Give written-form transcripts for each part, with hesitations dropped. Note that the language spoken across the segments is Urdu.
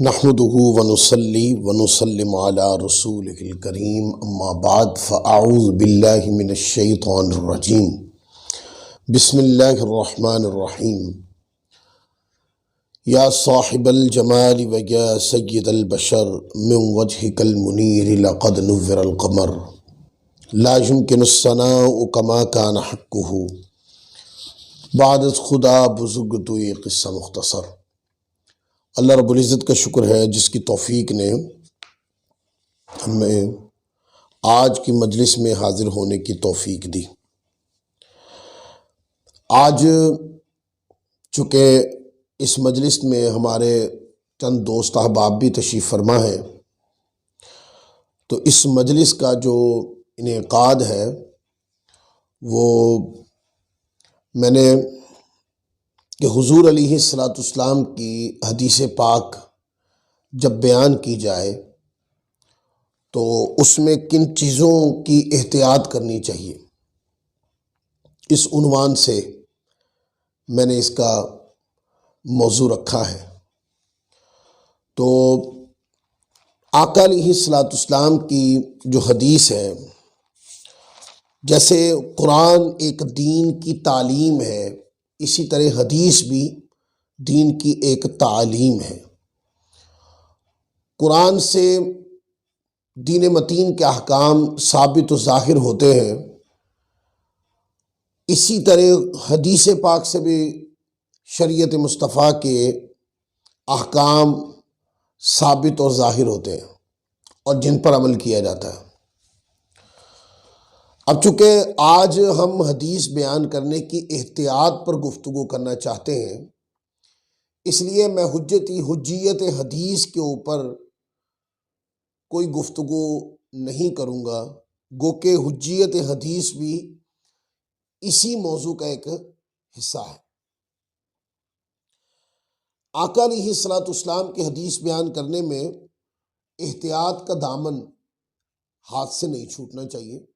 نحمده ونصلي ونسلم على رسوله الكريم اما بعد فاعوذ بالله من الشيطان الرجيم بسم الله الرحمن الرحيم يا صاحب الجمال ويا سيد البشر من وجهك المنير لقد نور القمر لا يمكن الثناء كما كان حقه بعد خدا بزرگ تو یہ قصہ مختصر۔ اللہ رب العزت کا شکر ہے جس کی توفیق نے ہمیں آج کی مجلس میں حاضر ہونے کی توفیق دی۔ آج چونکہ اس مجلس میں ہمارے چند دوست احباب بھی تشریف فرما ہیں، تو اس مجلس کا جو انعقاد ہے وہ میں نے کہ حضور علیہ الصلاۃ والسلام کی حدیث پاک جب بیان کی جائے تو اس میں کن چیزوں کی احتیاط کرنی چاہیے، اس عنوان سے میں نے اس کا موضوع رکھا ہے۔ تو آقا علیہ الصلاۃ والسلام کی جو حدیث ہے، جیسے قرآن ایک دین کی تعلیم ہے، اسی طرح حدیث بھی دین کی ایک تعلیم ہے۔ قرآن سے دین متین کے احکام ثابت و ظاہر ہوتے ہیں، اسی طرح حدیث پاک سے بھی شریعت مصطفیٰ کے احکام ثابت اور ظاہر ہوتے ہیں اور جن پر عمل کیا جاتا ہے۔ اب چونکہ آج ہم حدیث بیان کرنے کی احتیاط پر گفتگو کرنا چاہتے ہیں، اس لیے میں حجیت حدیث کے اوپر کوئی گفتگو نہیں کروں گا، گو کہ حجیت حدیث بھی اسی موضوع کا ایک حصہ ہے۔ آقا علیہ الصلاۃ والسلام کی حدیث بیان کرنے میں احتیاط کا دامن ہاتھ سے نہیں چھوٹنا چاہیے۔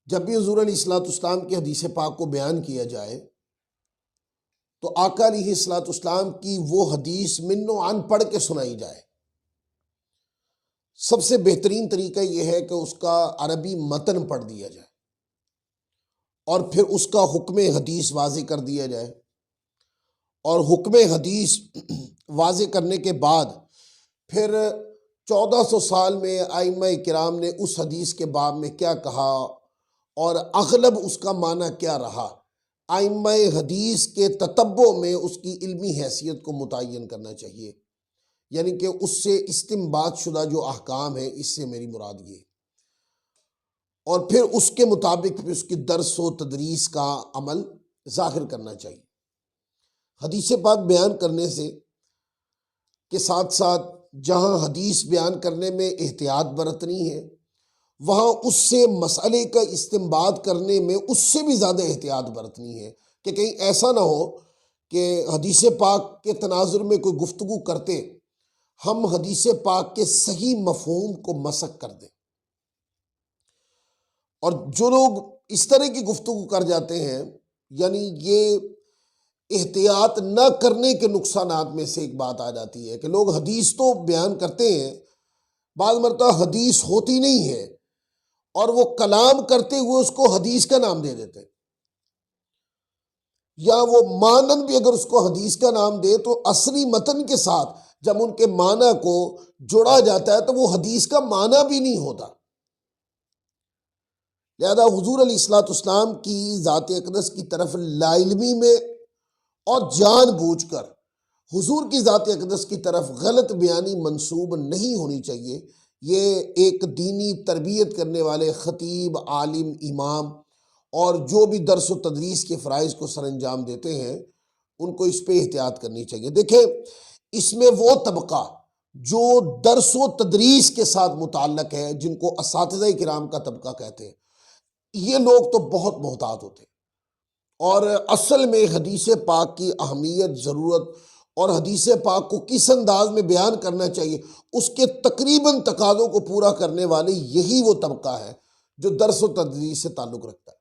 جب بھی حضور علیہ الصلاۃ والسلام کی حدیث پاک کو بیان کیا جائے تو آقا علیہ الصلاۃ والسلام کی وہ حدیث من و عن پڑھ کے سنائی جائے۔ سب سے بہترین طریقہ یہ ہے کہ اس کا عربی متن پڑھ دیا جائے اور پھر اس کا حکم حدیث واضح کر دیا جائے، اور حکم حدیث واضح کرنے کے بعد پھر 1400 سال میں ائمہ کرام نے اس حدیث کے باب میں کیا کہا اور اغلب اس کا معنی کیا رہا، ائمہ حدیث کے تتبع میں اس کی علمی حیثیت کو متعین کرنا چاہیے، یعنی کہ اس سے استنباط شدہ جو احکام ہیں، اس سے میری مراد یہ، اور پھر اس کے مطابق اس کی درس و تدریس کا عمل ظاہر کرنا چاہیے۔ حدیث پاک بیان کرنے سے کے ساتھ ساتھ جہاں حدیث بیان کرنے میں احتیاط برتنی ہے، وہاں اس سے مسئلے کا استنباط کرنے میں اس سے بھی زیادہ احتیاط برتنی ہے کہ کہیں ایسا نہ ہو کہ حدیث پاک کے تناظر میں کوئی گفتگو کرتے ہم حدیث پاک کے صحیح مفہوم کو مسخ کر دیں، اور جو لوگ اس طرح کی گفتگو کر جاتے ہیں، یعنی یہ احتیاط نہ کرنے کے نقصانات میں سے ایک بات آ جاتی ہے کہ لوگ حدیث تو بیان کرتے ہیں، بعض مرتبہ حدیث ہوتی نہیں ہے اور وہ کلام کرتے ہوئے اس کو حدیث کا نام دے دیتے ہیں، یا وہ مانن بھی اگر اس کو حدیث کا نام دے تو اصلی متن کے ساتھ جب ان کے معنی کو جوڑا جاتا ہے تو وہ حدیث کا معنی بھی نہیں ہوتا۔ لہذا حضور علیہ الصلاۃ والسلام کی ذات اقدس کی طرف لا علمی میں اور جان بوجھ کر حضور کی ذات اقدس کی طرف غلط بیانی منسوب نہیں ہونی چاہیے۔ یہ ایک دینی تربیت کرنے والے خطیب، عالم، امام اور جو بھی درس و تدریس کے فرائض کو سر انجام دیتے ہیں ان کو اس پہ احتیاط کرنی چاہیے۔ دیکھیں، اس میں وہ طبقہ جو درس و تدریس کے ساتھ متعلق ہے، جن کو اساتذہ کرام کا طبقہ کہتے ہیں، یہ لوگ تو بہت محتاط ہوتے ہیں، اور اصل میں حدیث پاک کی اہمیت، ضرورت اور حدیث پاک کو کس انداز میں بیان کرنا چاہیے، اس کے تقریباً تقاضوں کو پورا کرنے والے یہی وہ طبقہ ہے جو درس و تدریس سے تعلق رکھتا ہے۔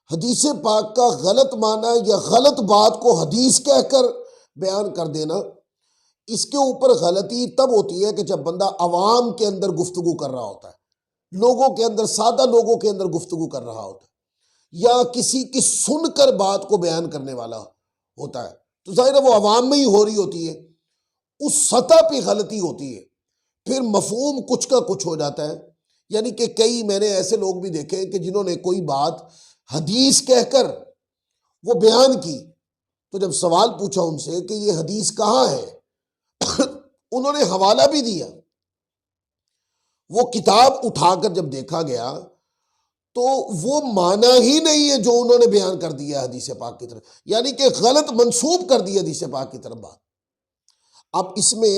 حدیث پاک کا غلط معنی یا غلط بات کو حدیث کہہ کر بیان کر دینا، اس کے اوپر غلطی تب ہوتی ہے کہ جب بندہ عوام کے اندر گفتگو کر رہا ہوتا ہے، لوگوں کے اندر، سادہ لوگوں کے اندر گفتگو کر رہا ہوتا ہے، یا کسی کی سن کر بات کو بیان کرنے والا ہوتا ہے، تو ظاہر ہے وہ عوام میں ہی ہو رہی ہوتی ہے، اس سطح پہ غلطی ہوتی ہے، پھر مفہوم کچھ کا کچھ ہو جاتا ہے۔ یعنی کہ کئی میں نے ایسے لوگ بھی دیکھے ہیں کہ جنہوں نے کوئی بات حدیث کہہ کر وہ بیان کی، تو جب سوال پوچھا ان سے کہ یہ حدیث کہاں ہے، انہوں نے حوالہ بھی دیا، وہ کتاب اٹھا کر جب دیکھا گیا تو وہ معنی ہی نہیں ہے جو انہوں نے بیان کر دیا حدیث پاک کی طرف، یعنی کہ غلط منسوب کر دیا حدیث پاک کی طرف بات۔ اب اس میں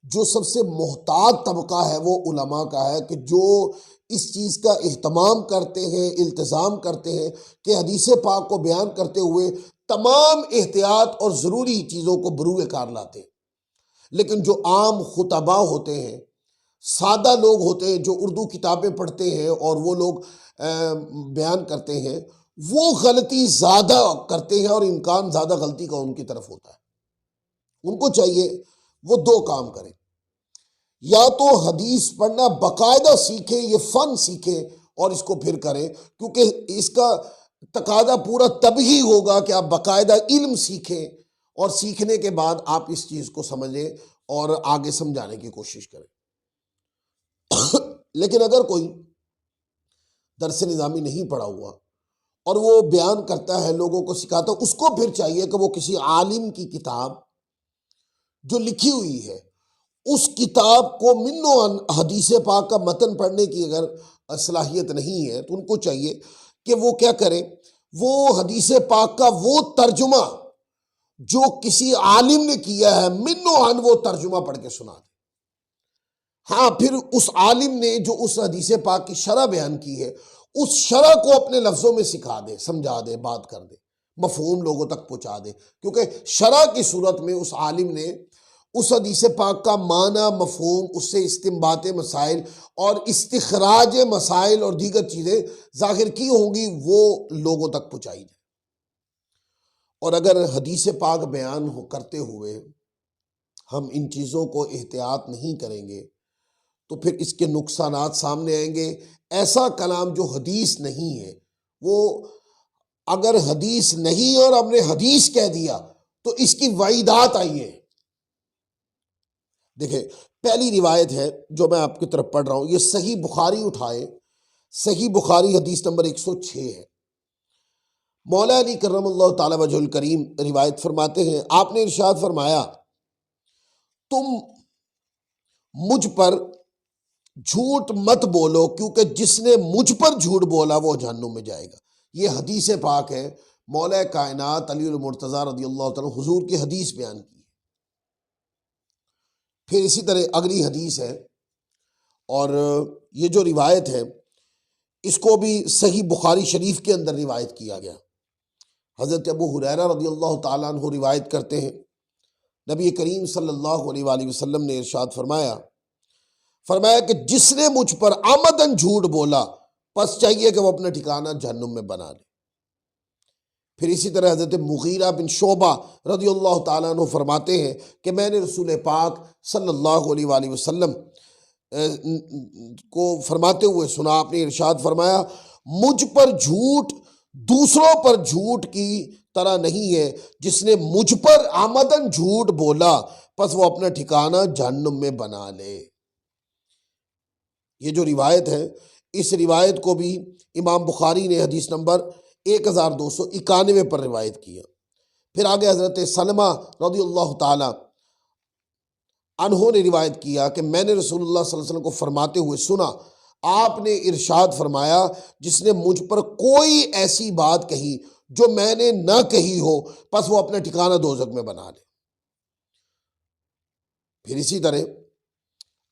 جو سب سے محتاط طبقہ ہے وہ علماء کا ہے، کہ جو اس چیز کا اہتمام کرتے ہیں، التزام کرتے ہیں کہ حدیث پاک کو بیان کرتے ہوئے تمام احتیاط اور ضروری چیزوں کو بروئے کار لاتے ہیں۔ لیکن جو عام خطباء ہوتے ہیں، سادہ لوگ ہوتے ہیں جو اردو کتابیں پڑھتے ہیں اور وہ لوگ بیان کرتے ہیں، وہ غلطی زیادہ کرتے ہیں اور امکان زیادہ غلطی کا ان کی طرف ہوتا ہے۔ ان کو چاہیے وہ دو کام کریں، یا تو حدیث پڑھنا باقاعدہ سیکھیں، یہ فن سیکھیں اور اس کو پھر کریں، کیونکہ اس کا تقاضا پورا تب ہی ہوگا کہ آپ باقاعدہ علم سیکھیں، اور سیکھنے کے بعد آپ اس چیز کو سمجھیں اور آگے سمجھانے کی کوشش کریں۔ لیکن اگر کوئی درس نظامی نہیں پڑھا ہوا اور وہ بیان کرتا ہے، لوگوں کو سکھاتا ہے، اس کو پھر چاہیے کہ وہ کسی عالم کی کتاب جو لکھی ہوئی ہے، اس کتاب کو منو حدیث پاک کا متن پڑھنے کی اگر صلاحیت نہیں ہے تو ان کو چاہیے کہ وہ کیا کریں، وہ حدیث پاک کا وہ ترجمہ جو کسی عالم نے کیا ہے منو وہ ترجمہ پڑھ کے سنا دے۔ ہاں، پھر اس عالم نے جو اس حدیث پاک کی شرح بیان کی ہے، اس شرح کو اپنے لفظوں میں سکھا دے، سمجھا دے، بات کر دے، مفہوم لوگوں تک پہنچا دے، کیونکہ شرح کی صورت میں اس عالم نے اس حدیث پاک کا معنی، مفہوم، اس سے استنباط مسائل اور استخراج مسائل اور دیگر چیزیں ظاہر کی ہوں گی، وہ لوگوں تک پہنچائی جائے۔ اور اگر حدیث پاک بیان کرتے ہوئے ہم ان چیزوں کو احتیاط نہیں کریں گے تو پھر اس کے نقصانات سامنے آئیں گے۔ ایسا کلام جو حدیث نہیں ہے، وہ اگر حدیث نہیں اور ہم نے حدیث کہہ دیا تو اس کی وعیدات آئی ہیں۔ دیکھیں، پہلی روایت ہے جو میں آپ کی طرف پڑھ رہا ہوں، یہ صحیح بخاری اٹھائے، صحیح بخاری حدیث نمبر 106 ہے۔ مولا علی کرم اللہ تعالی وجہ الکریم روایت فرماتے ہیں، آپ نے ارشاد فرمایا، تم مجھ پر جھوٹ مت بولو، کیونکہ جس نے مجھ پر جھوٹ بولا وہ جہنم میں جائے گا۔ یہ حدیث پاک ہے، مولا کائنات علی المرتضیٰ رضی اللہ تعالیٰ حضور کی حدیث بیان کی ہے۔ پھر اسی طرح اگلی حدیث ہے، اور یہ جو روایت ہے اس کو بھی صحیح بخاری شریف کے اندر روایت کیا گیا۔ حضرت ابو ہریرہ رضی اللہ تعالیٰ عنہ روایت کرتے ہیں، نبی کریم صلی اللہ علیہ وآلہ وسلم نے ارشاد فرمایا کہ جس نے مجھ پر عمدن جھوٹ بولا پس چاہیے کہ وہ اپنا ٹھکانہ جہنم میں بنا لے۔ پھر اسی طرح حضرت مغیرہ بن شعبہ رضی اللہ تعالیٰ عنہ فرماتے ہیں کہ میں نے رسول پاک صلی اللہ علیہ وآلہ وسلم کو فرماتے ہوئے سنا، آپ نے ارشاد فرمایا، مجھ پر جھوٹ دوسروں پر جھوٹ کی طرح نہیں ہے، جس نے مجھ پر عمدن جھوٹ بولا پس وہ اپنا ٹھکانہ جہنم میں بنا لے۔ یہ جو روایت ہے، اس روایت کو بھی امام بخاری نے حدیث نمبر 1291 پر روایت کیا۔ پھر آگے حضرت سلمہ رضی اللہ تعالی عنہ نے روایت کیا کہ میں نے رسول اللہ صلی اللہ علیہ وسلم کو فرماتے ہوئے سنا، آپ نے ارشاد فرمایا، جس نے مجھ پر کوئی ایسی بات کہی جو میں نے نہ کہی ہو پس وہ اپنا ٹھکانہ دوزخ میں بنا لے۔ پھر اسی طرح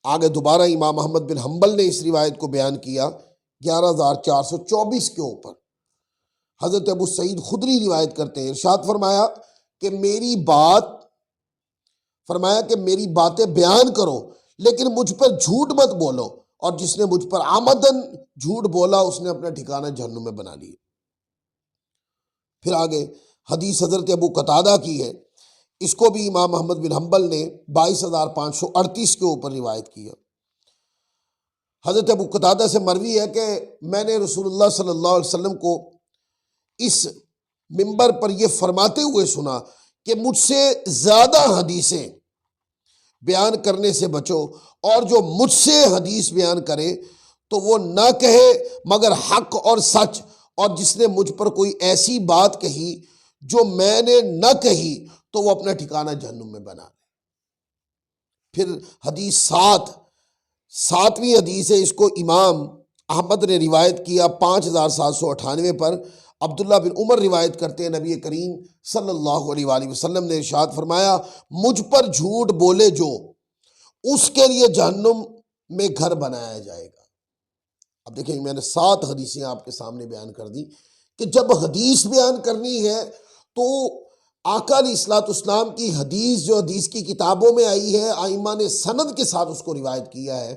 آگے دوبارہ امام احمد بن حنبل نے اس روایت کو بیان کیا 11424 کے اوپر۔ حضرت ابو سعید خدری روایت کرتے ہیں، ارشاد فرمایا کہ میری باتیں بیان کرو لیکن مجھ پر جھوٹ مت بولو، اور جس نے مجھ پر عمدن جھوٹ بولا اس نے اپنا ٹھکانہ جہنم میں بنا لیا۔ پھر آگے حدیث حضرت ابو قتادہ کی ہے، اس کو بھی امام احمد بن حنبل نے 22,538 کے اوپر روایت کیا۔ حضرت ابو قتادہ سے مروی ہے کہ میں نے رسول اللہ صلی اللہ علیہ وسلم کو اس منبر پر یہ فرماتے ہوئے سنا کہ مجھ سے زیادہ حدیثیں بیان کرنے سے بچو، اور جو مجھ سے حدیث بیان کرے تو وہ نہ کہے مگر حق اور سچ، اور جس نے مجھ پر کوئی ایسی بات کہی جو میں نے نہ کہی تو وہ اپنا ٹھکانہ جہنم میں بنا لے۔ پھر حدیث ساتویں حدیث ہے، اس کو امام احمد نے روایت کیا 5798 پر۔ عبداللہ بن عمر روایت کرتے ہیں، نبی کریم صلی اللہ علیہ وآلہ وسلم نے ارشاد فرمایا، مجھ پر جھوٹ بولے جو، اس کے لیے جہنم میں گھر بنایا جائے گا۔ اب دیکھیں، میں نے 7 حدیثیں آپ کے سامنے بیان کر دی کہ جب حدیث بیان کرنی ہے تو آقا علیہ الصلوۃ والسلام کی حدیث جو حدیث کی کتابوں میں آئی ہے، ائمہ نے سند کے ساتھ اس کو روایت کیا ہے۔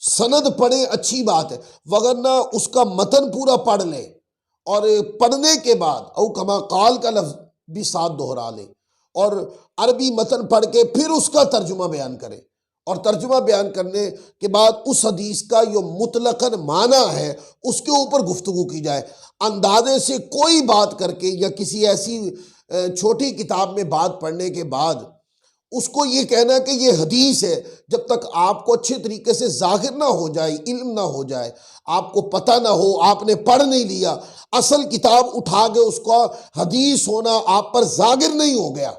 سند پڑھیں اچھی بات ہے، وگرنہ اس کا متن پورا پڑھ لیں اور پڑھنے کے بعد او کما قال کا لفظ بھی ساتھ دہرا لیں، اور عربی متن پڑھ کے پھر اس کا ترجمہ بیان کریں، اور ترجمہ بیان کرنے کے بعد اس حدیث کا جو مطلقاً معنی ہے اس کے اوپر گفتگو کی جائے۔ اندازے سے کوئی بات کر کے یا کسی ایسی چھوٹی کتاب میں بات پڑھنے کے بعد اس کو یہ کہنا کہ یہ حدیث ہے، جب تک آپ کو اچھے طریقے سے ظاہر نہ ہو جائے، علم نہ ہو جائے، آپ کو پتہ نہ ہو، آپ نے پڑھ نہیں لیا، اصل کتاب اٹھا کے اس کا حدیث ہونا آپ پر ظاہر نہیں ہو گیا،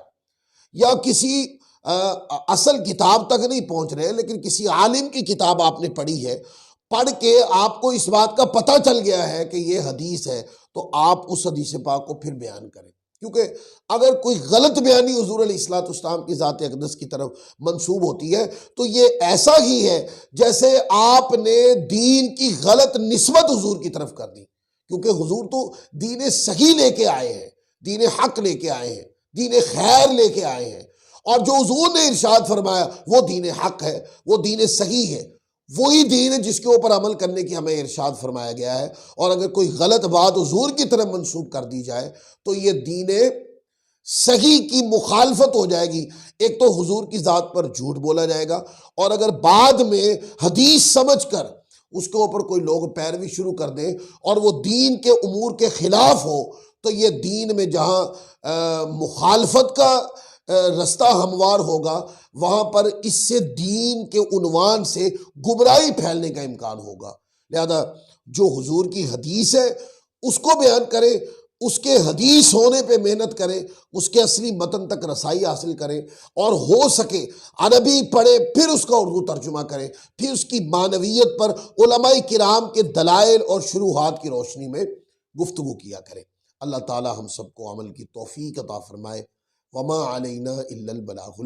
یا کسی اصل کتاب تک نہیں پہنچ رہے لیکن کسی عالم کی کتاب آپ نے پڑھی ہے، پڑھ کے آپ کو اس بات کا پتہ چل گیا ہے کہ یہ حدیث ہے، تو آپ اس حدیث پاک کو پھر بیان کریں۔ کیونکہ اگر کوئی غلط بیانی حضور علیہ الصلوۃ والسلام کی ذات اقدس کی طرف منسوب ہوتی ہے تو یہ ایسا ہی ہے جیسے آپ نے دین کی غلط نسبت حضور کی طرف کر دی، کیونکہ حضور تو دین صحیح لے کے آئے ہیں، دین حق لے کے آئے ہیں، دین خیر لے کے آئے ہیں، اور جو حضور نے ارشاد فرمایا وہ دین حق ہے، وہ دین صحیح ہے، وہی دین ہے جس کے اوپر عمل کرنے کی ہمیں ارشاد فرمایا گیا ہے۔ اور اگر کوئی غلط بات حضور کی طرف منسوب کر دی جائے تو یہ دین صحیح کی مخالفت ہو جائے گی۔ ایک تو حضور کی ذات پر جھوٹ بولا جائے گا، اور اگر بعد میں حدیث سمجھ کر اس کے اوپر کوئی لوگ پیروی شروع کر دیں اور وہ دین کے امور کے خلاف ہو تو یہ دین میں جہاں مخالفت کا رستہ ہموار ہوگا، وہاں پر اس سے دین کے عنوان سے گمراہی پھیلنے کا امکان ہوگا۔ لہذا جو حضور کی حدیث ہے اس کو بیان کریں، اس کے حدیث ہونے پہ محنت کریں، اس کے اصلی متن تک رسائی حاصل کریں، اور ہو سکے عربی پڑھیں پھر اس کا اردو ترجمہ کریں، پھر اس کی معنویت پر علماء کرام کے دلائل اور شروحات کی روشنی میں گفتگو کیا کریں۔ اللہ تعالی ہم سب کو عمل کی توفیق عطا فرمائے۔ وما علینا الا البلاغ۔